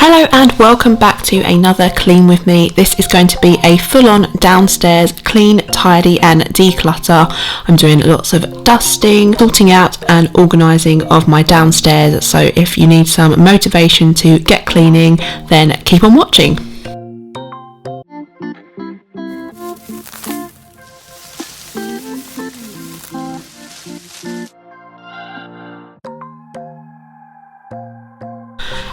Hello and welcome back to another Clean with me. This is going to be a full-on downstairs clean, tidy and declutter. I'm doing lots of dusting, sorting out and organising of my downstairs, so if you need some motivation to get cleaning, then keep on watching.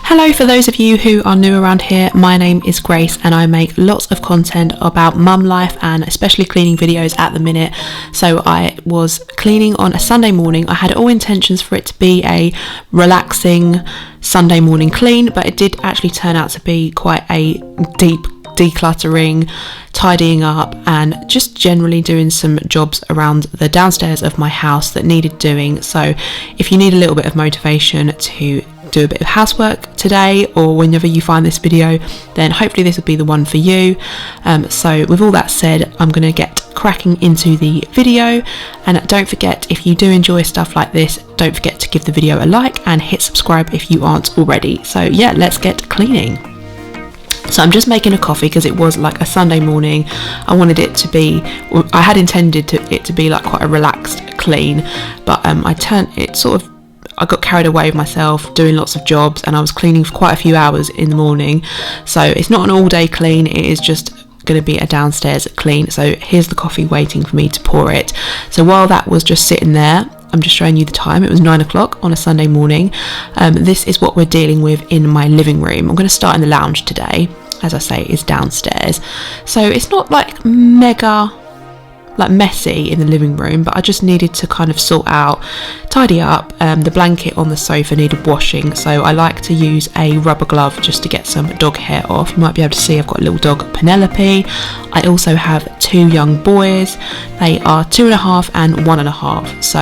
Hello, for those of you who are new around here, my name is Grace and I make lots of content about mum life and especially cleaning videos at the minute. So I was cleaning on a Sunday morning. I had all intentions for it to be a relaxing Sunday morning clean, but it did actually turn out to be quite a deep decluttering, tidying up and just generally doing some jobs around the downstairs of my house that needed doing. So if you need a little bit of motivation to do a bit of housework today or whenever you find this video, then hopefully this will be the one for you. So with all that said, I'm going to get cracking into the video, and don't forget, if you do enjoy stuff like this, don't forget to give the video a like and hit subscribe if you aren't already. So yeah, let's get cleaning. So I'm just making a coffee because it was like a Sunday morning. I wanted it to be, I had intended it to be like quite a relaxed clean, but I got carried away with myself doing lots of jobs and I was cleaning for quite a few hours in the morning. So it's not an all day clean, it is just going to be a downstairs clean. So here's the coffee waiting for me to pour it. So while that was just sitting there, I'm just showing you the time. It was 9 o'clock on a Sunday morning. This is what we're dealing with in my living room. I'm going to start in the lounge today. As I say, it's downstairs. So it's not like mega messy in the living room, but I just needed to kind of sort out, tidy up. The blanket on the sofa needed washing, so I like to use a rubber glove just to get some dog hair off. You might be able to see I've got a little dog, Penelope. I also have 2 young boys. They are 2.5 and 1.5. So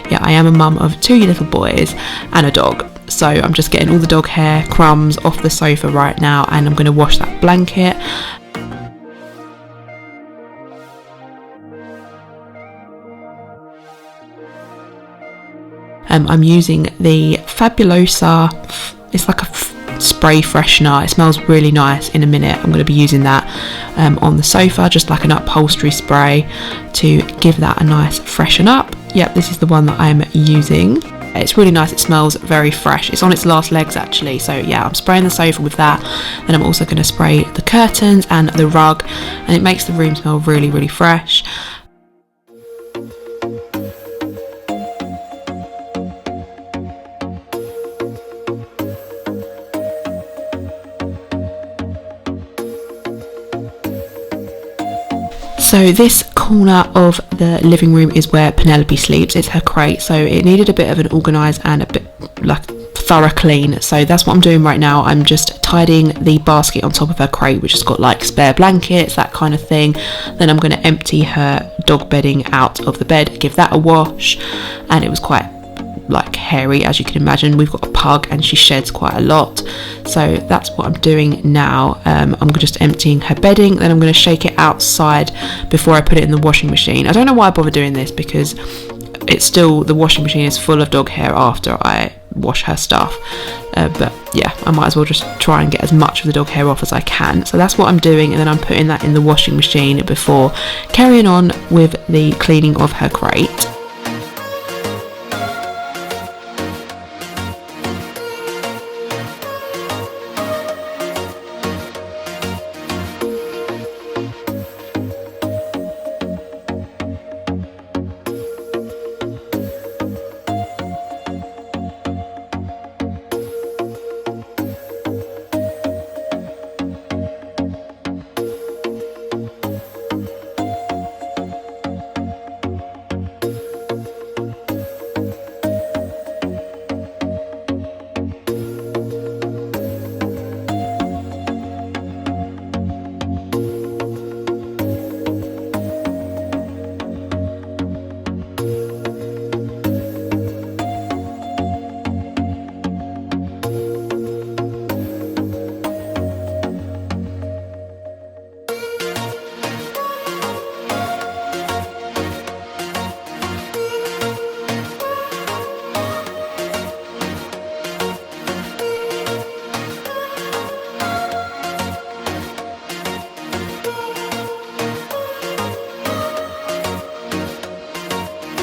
yeah, I am a mum of 2 little boys and a dog. So I'm just getting all the dog hair crumbs off the sofa right now, and I'm going to wash that blanket. I'm using the Fabulosa, it's like a spray freshener. It smells really nice. In a minute I'm going to be using that on the sofa, just like an upholstery spray to give that a nice freshen up. Yep, this is the one that I'm using. It's really nice, it smells very fresh. It's on its last legs actually, so yeah, I'm spraying the sofa with that. Then I'm also going to spray the curtains and the rug, and it makes the room smell really, really fresh. So this corner of the living room is where Penelope sleeps. It's her crate, so it needed a bit of an organised and a bit like thorough clean. So that's what I'm doing right now. I'm just tidying the basket on top of her crate, which has got like spare blankets, that kind of thing. Then I'm going to empty her dog bedding out of the bed, give that a wash, and it was quite like hairy, as you can imagine. We've got a pug and she sheds quite a lot, so that's what I'm doing now. I'm just emptying her bedding, then I'm going to shake it outside before I put it in the washing machine. I don't know why I bother doing this because it's still, the washing machine is full of dog hair after I wash her stuff, but yeah, I might as well just try and get as much of the dog hair off as I can. So that's what I'm doing, and then I'm putting that in the washing machine before carrying on with the cleaning of her crate.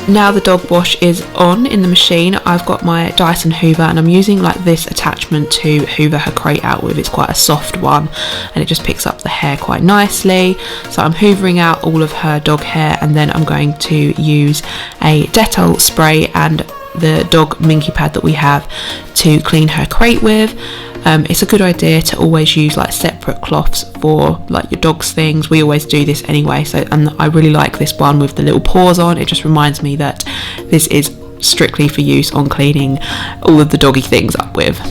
Now the dog wash is on in the machine, I've got my Dyson Hoover and I'm using like this attachment to hoover her crate out with. It's quite a soft one and it just picks up the hair quite nicely. So I'm hoovering out all of her dog hair, and then I'm going to use a Dettol spray and the dog minky pad that we have to clean her crate with. It's a good idea to always use like separate cloths for like your dog's things. We always do this anyway, and I really like this one with the little paws on. It just reminds me that this is strictly for use on cleaning all of the doggy things up with.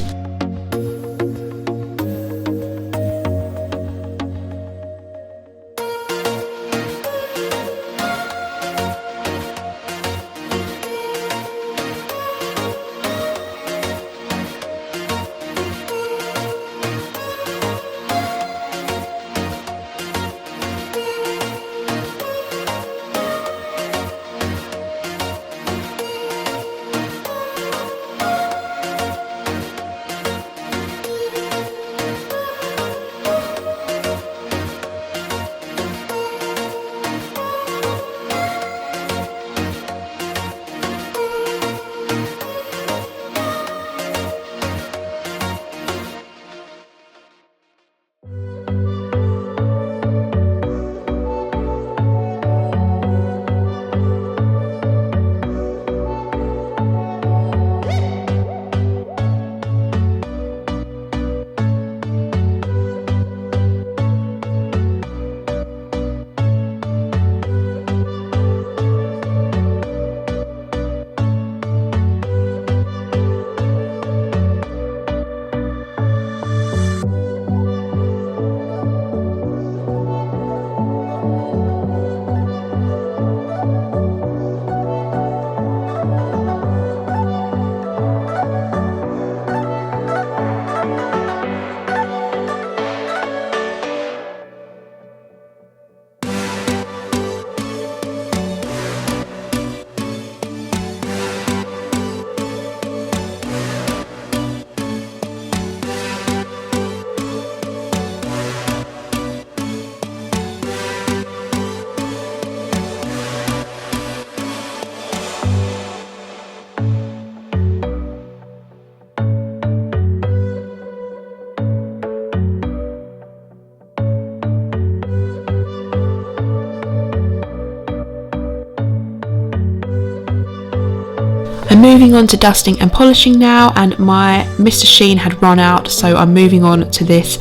I'm moving on to dusting and polishing now, and my Mr. Sheen had run out, so I'm moving on to this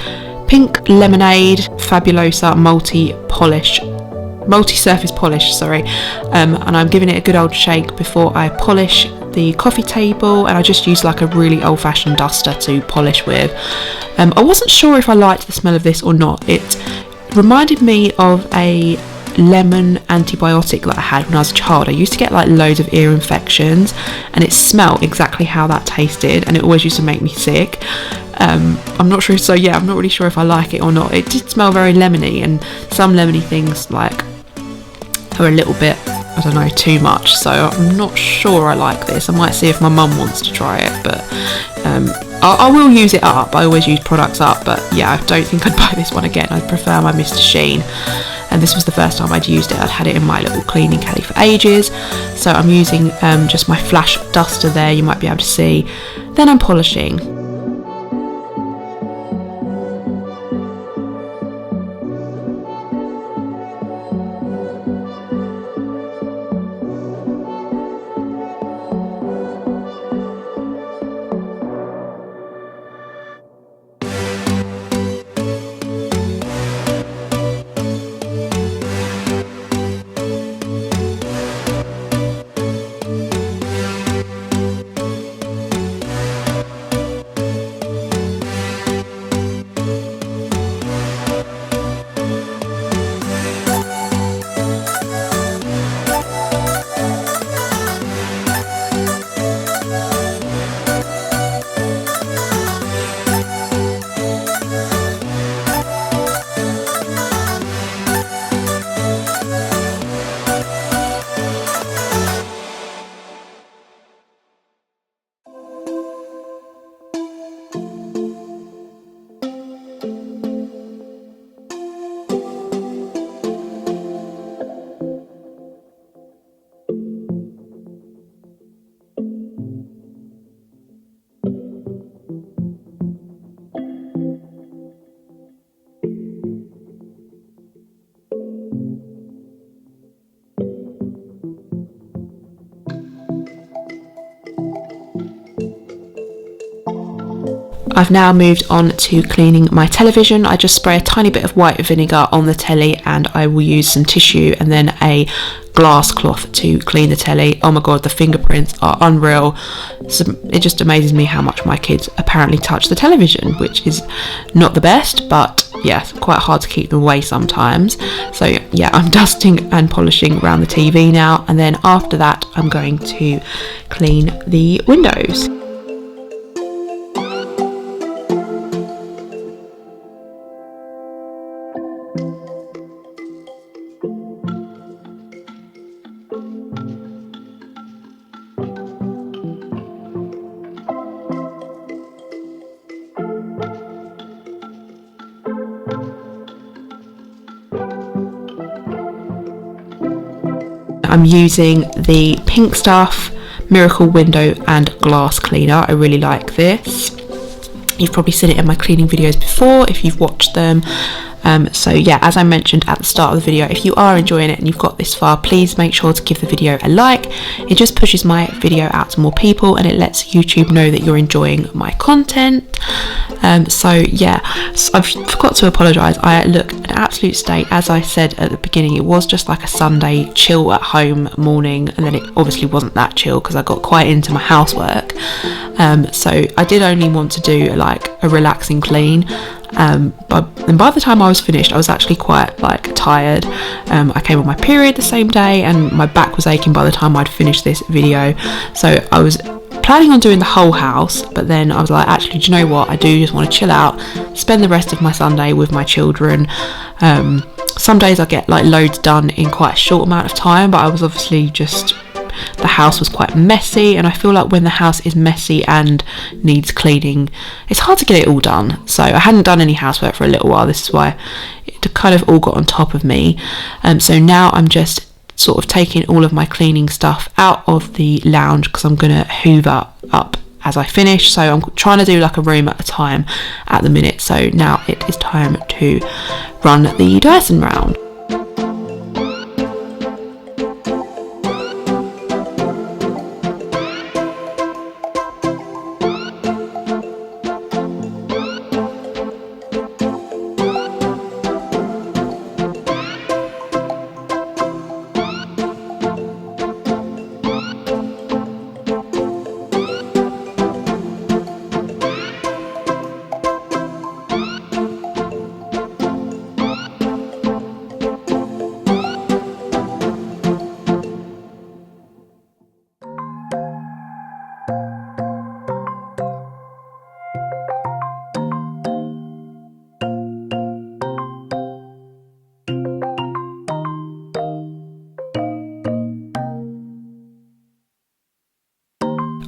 Pink Lemonade Fabulosa multi-surface polish, and I'm giving it a good old shake before I polish the coffee table, and I just use like a really old-fashioned duster to polish with. I wasn't sure if I liked the smell of this or not. It reminded me of a lemon antibiotic that I had when I was a child. I used to get like loads of ear infections and it smelled exactly how that tasted, and it always used to make me sick. I'm not sure, so yeah, I'm not really sure if I like it or not. It did smell very lemony, and some lemony things like are a little bit, I don't know, too much, so I'm not sure I like this. I might see if my mum wants to try it, but I will use it up. I always use products up, but yeah, I don't think I'd buy this one again. I'd prefer my Mr. Sheen, and this was the first time I'd used it. I'd had it in my little cleaning caddy for ages, so I'm using just my flash duster there, you might be able to see. Then I'm polishing. I've now moved on to cleaning my television. I just spray a tiny bit of white vinegar on the telly, and I will use some tissue and then a glass cloth to clean the telly. Oh my god, the fingerprints are unreal. So it just amazes me how much my kids apparently touch the television, which is not the best, but yeah, quite hard to keep them away sometimes. So yeah, I'm dusting and polishing around the TV now, and then after that I'm going to clean the windows. I'm using the Pink Stuff Miracle Window and Glass Cleaner. I really like this. You've probably seen it in my cleaning videos before if you've watched them. So yeah, as I mentioned at the start of the video, if you are enjoying it and you've got this far, please make sure to give the video a like. It just pushes my video out to more people and it lets YouTube know that you're enjoying my content. So yeah, I've forgot to apologise. I look an absolute state. As I said at the beginning, it was just like a Sunday chill at home morning, and then it obviously wasn't that chill because I got quite into my housework. So I did only want to do like a relaxing clean. But by the time I was finished, I was actually quite like tired. I came on my period the same day and my back was aching by the time I'd finished this video, so I was planning on doing the whole house, but then I was like, actually, do you know what, I do just want to chill out, spend the rest of my Sunday with my children. Some days I get like loads done in quite a short amount of time, but I was obviously just, the house was quite messy, and I feel like when the house is messy and needs cleaning, it's hard to get it all done. So I hadn't done any housework for a little while. This is why it kind of all got on top of me. So now I'm just sort of taking all of my cleaning stuff out of the lounge because I'm gonna hoover up as I finish. So I'm trying to do like a room at a time at the minute. So now it is time to run the Dyson round.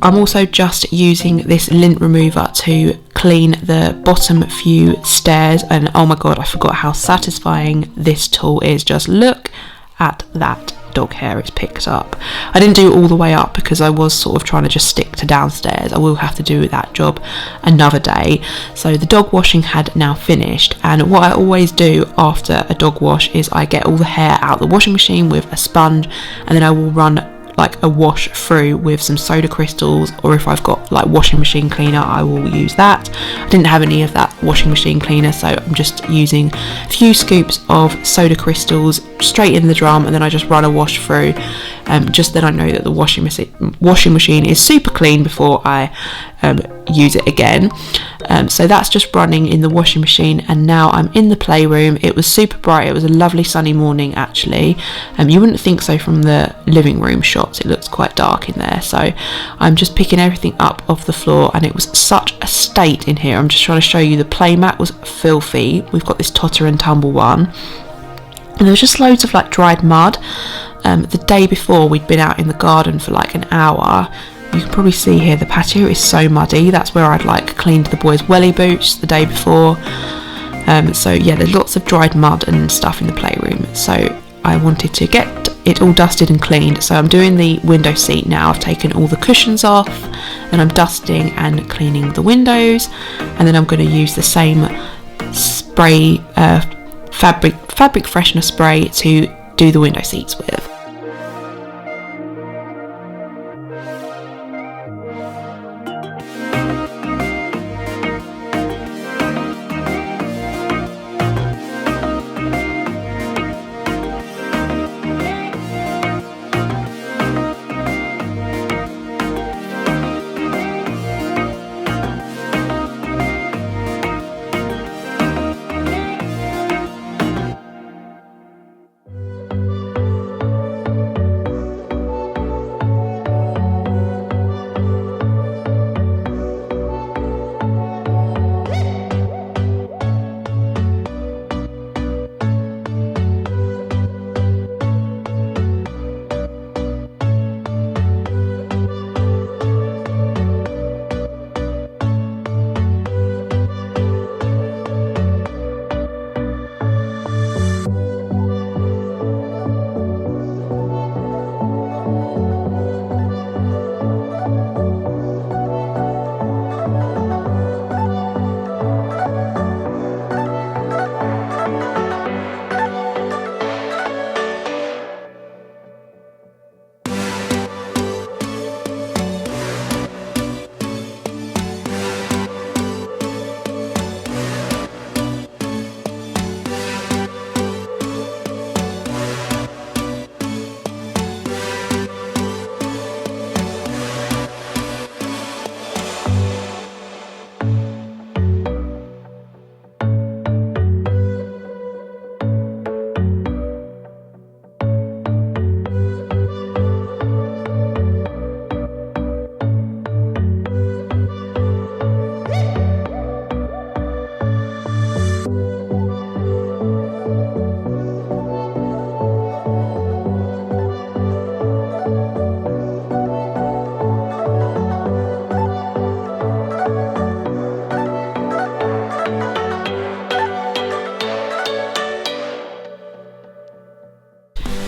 I'm also just using this lint remover to clean the bottom few stairs, and oh my god, I forgot how satisfying this tool is. Just look at that dog hair it's picked up. I didn't do it all the way up because I was sort of trying to just stick to downstairs. I will have to do that job another day. So the dog washing had now finished, and what I always do after a dog wash is I get all the hair out the washing machine with a sponge, and then I will run like a wash through with some soda crystals, or if I've got like washing machine cleaner, I will use that. I didn't have any of that washing machine cleaner, so I'm just using a few scoops of soda crystals straight in the drum, and then I just run a wash through, just then I know that the washing machine is super clean before I use it again. So that's just running in the washing machine, and now I'm in the playroom. It was super bright. It was a lovely sunny morning actually. You wouldn't think so from the living room shots. It looks quite dark in there. So I'm just picking everything up off the floor, and it was such a state in here. I'm just trying to show you. The play mat was filthy. We've got this totter and tumble one, and there was just loads of like dried mud. The day before we'd been out in the garden for like an hour. You can probably see here the patio is so muddy. That's where I'd like cleaned the boys' welly boots the day before. So yeah, there's lots of dried mud and stuff in the playroom. So I wanted to get it all dusted and cleaned. So I'm doing the window seat now. I've taken all the cushions off, and I'm dusting and cleaning the windows. And then I'm going to use the same spray, fabric freshener spray to do the window seats with.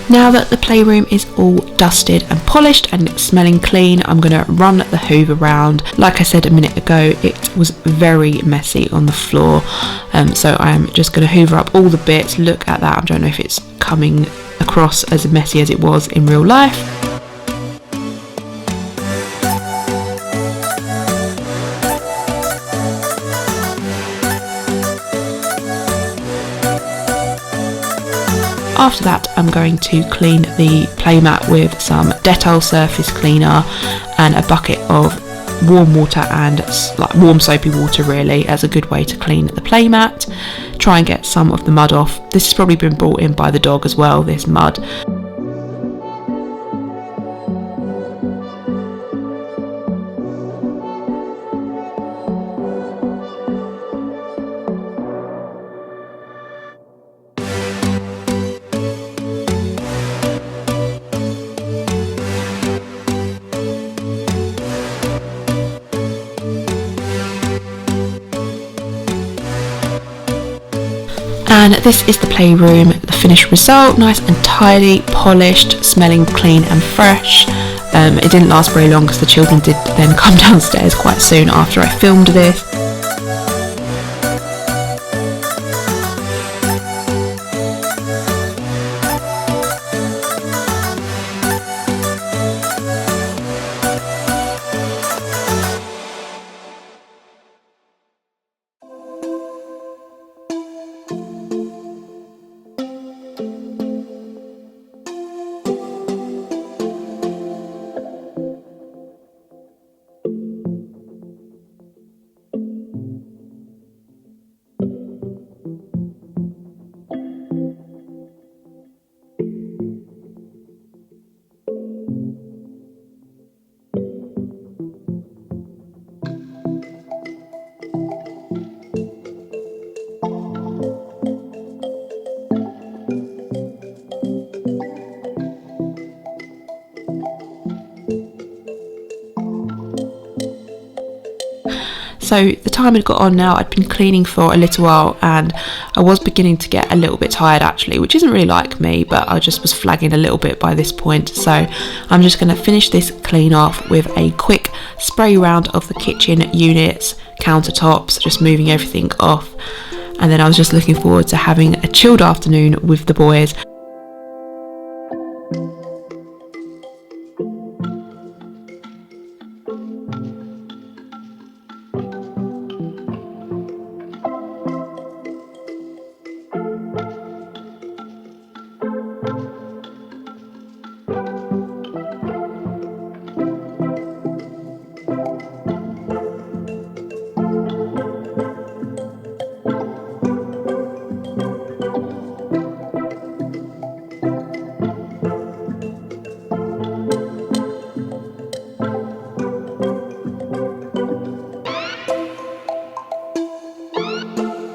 Now that the playroom is all dusted and polished and smelling clean, I'm going to run the hoover round. Like I said a minute ago, it was very messy on the floor, so I'm just going to hoover up all the bits. Look at that, I don't know if it's coming across as messy as it was in real life. After that, I'm going to clean the playmat with some Dettol surface cleaner and a bucket of warm water and like warm soapy water, really, as a good way to clean the playmat. Try and get some of the mud off. This has probably been brought in by the dog as well, this mud. And this is the playroom, the finished result, nice and tidy, polished, smelling clean and fresh. It didn't last very long because the children did then come downstairs quite soon after I filmed this. So the time had got on now. I'd been cleaning for a little while and I was beginning to get a little bit tired actually, which isn't really like me, but I just was flagging a little bit by this point. So I'm just going to finish this clean off with a quick spray round of the kitchen units, countertops, just moving everything off. And then I was just looking forward to having a chilled afternoon with the boys.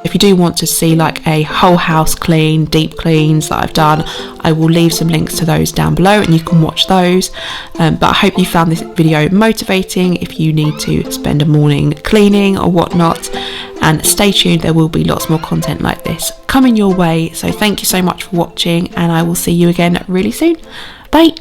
If you do want to see like a whole house clean, deep cleans that I've done, I will leave some links to those down below and you can watch those. But I hope you found this video motivating if you need to spend a morning cleaning or whatnot. And stay tuned, there will be lots more content like this coming your way. So thank you so much for watching and I will see you again really soon. Bye.